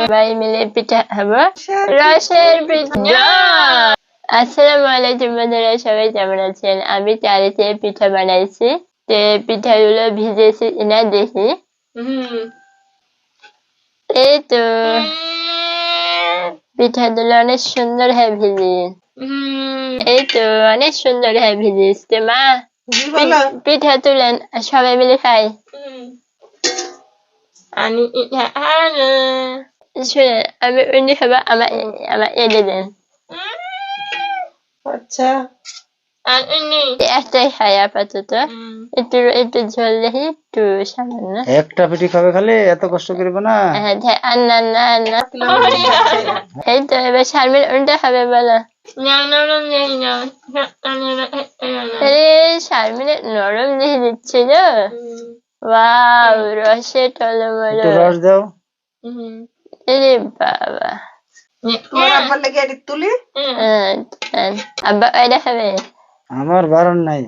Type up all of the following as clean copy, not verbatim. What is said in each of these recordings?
সবাই মিলে পিঠা খাবো, রসের পিঠা। আসসালামু আলাইকুম বন্ধুরা, সবাই কেমন আছেন? আমি চারিতে পিঠা বানাইছি, তো পিঠাগুলো ভিজেছি না দেখি। এই তো পিঠাগুলো অনেক সুন্দর হয়ে ভিজে। এই তো অনেক সুন্দর হয়ে ভিজেছে মা। পিঠা তুলেন, সবাই মিলে খাই। আমি আমি অন্য সবাই আমার এনে দেন। আচ্ছা, আর একটাই খাই আপাতত। একটু একটু ঝোল দেখি, একটু সামান্য। একটা পিঠি খাবে খালি, এত কষ্ট করবে না। হ্যাঁ, আন্না না আন্না। এই তো এবার শারমিন উল্টা খাবে বলো। শারমিনের নরম দিয়ে দিচ্ছিল। ওয়াও, রসে টলমলো। রস দাও। এরে বাবা, তোমার আব্বার লাগে এটি তুলি। আব্বা এটা খাবে? আমার বারণ নাই।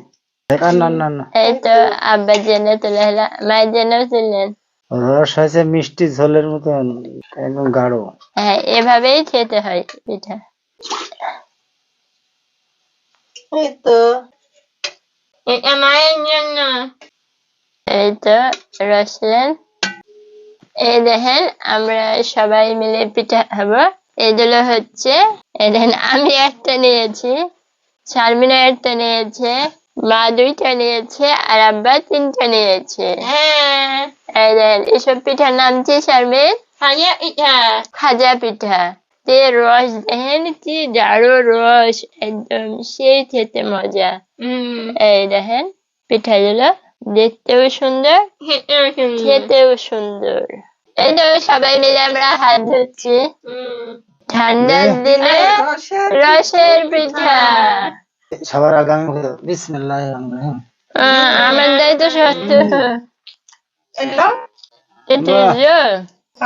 না না না, এই তো আব্বার জন্য তুলে হলো, মায়ের জন্য তুললেন। রস হয়েছে মিষ্টি ঝোলের মতন, একদম গাঢ়। হ্যাঁ, এভাবেই খেতে হয় পিঠা। এই তো এটা মায়ের জন্য। এই তো রসলেন। এই দেখেন আমরা সবাই মিলে পিঠা খাবো। এগুলো হচ্ছে, এই দেখেন আমি একটা নিয়েছি, শারমিনা একটা নিয়েছে, মা দুইটা নিয়েছে, আর আব্বা তিনটা নিয়েছে। এই দেখেন এসব পিঠার নাম কি শারমিন? খাজা পিঠা। খাজা পিঠা। তে রস দেখেন কি গাঢ় রস, একদম সেই খেতে মজা। এই দেখেন পিঠাগুলো দেখতেও সুন্দর, খেতেও সুন্দর। এই তো সবাই মিলে আমরা হাত ধুচ্ছি। ঠান্ডার দিনে রসের পিঠা। সবার আগামী বিসমিল্লাহির রহমানির রহিম। আমাদের তো সত্য।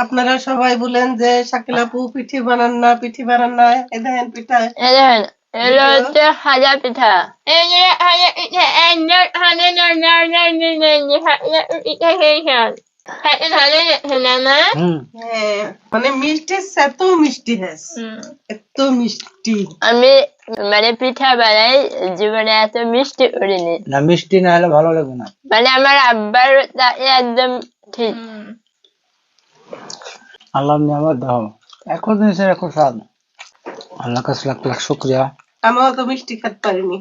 আপনারা সবাই বলেন যে শাকিল আপু পিঠি বানান না, পিঠি বানান না। এই দেখেন পিঠা, এই দেখেন এগুলো হচ্ছে খাজা পিঠা। মানে মিষ্টি, এত মিষ্টি এত মিষ্টি। আমি মানে পিঠা বানাই, জীবনে এত মিষ্টি করিনি। না, মিষ্টি না হলে ভালো লাগবে না। মানে আমার আব্বার একদম ঠিক। আল্লাহ নিয়ামত দাও, এখন জিনিসের এখন স্বাদ। আল্লাহ কাছে লাখ লাখ শুকরিয়া। আমিও তো মিষ্টি খেতে পারিনি।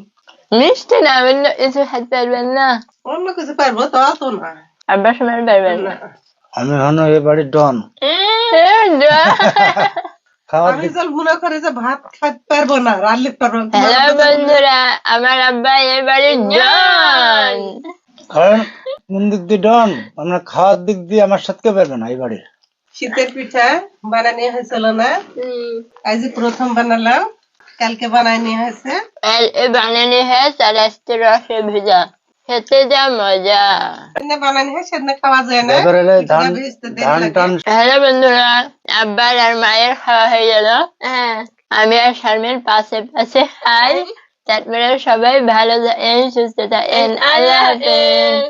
মিষ্টি না অন্য কিছু খেতে পারবেন না? অন্য কিছু পারবো তো, অত না। আব্বার সময় পারবেন না। আমি হন এ বাড়ির ডন। আমি জল মনে করে যে ভাত খাইতে পারবো না, রান্না পারবো না। হ্যালো বন্ধুরা, আমার আব্বা এর বাড়ির ডন। কারণ কোন দিক দিয়ে ডন, আমরা খাওয়ার দিক দিয়ে আমার সাথে পারবে না। এই বাড়ির শীতের পিঠা বানানি হয়েছিল না, আজ প্রথম বানালাম, কালকে বানাই নিয়ে হয়েছে। বানানি হয়েছে আর আজকে রসে ভেজা, খেতে যা মজা। বানানি হয় সেদিন খাওয়া যায় না। হ্যালো বন্ধুরা, আব্বার আর মায়ের খাওয়া হয়ে গেল। আমি আর শারমিন পাশে পাশে খাই। তারপরে সবাই ভালো থাকেন, সুস্থ থাকেন। আল্লাহ হাফেজ।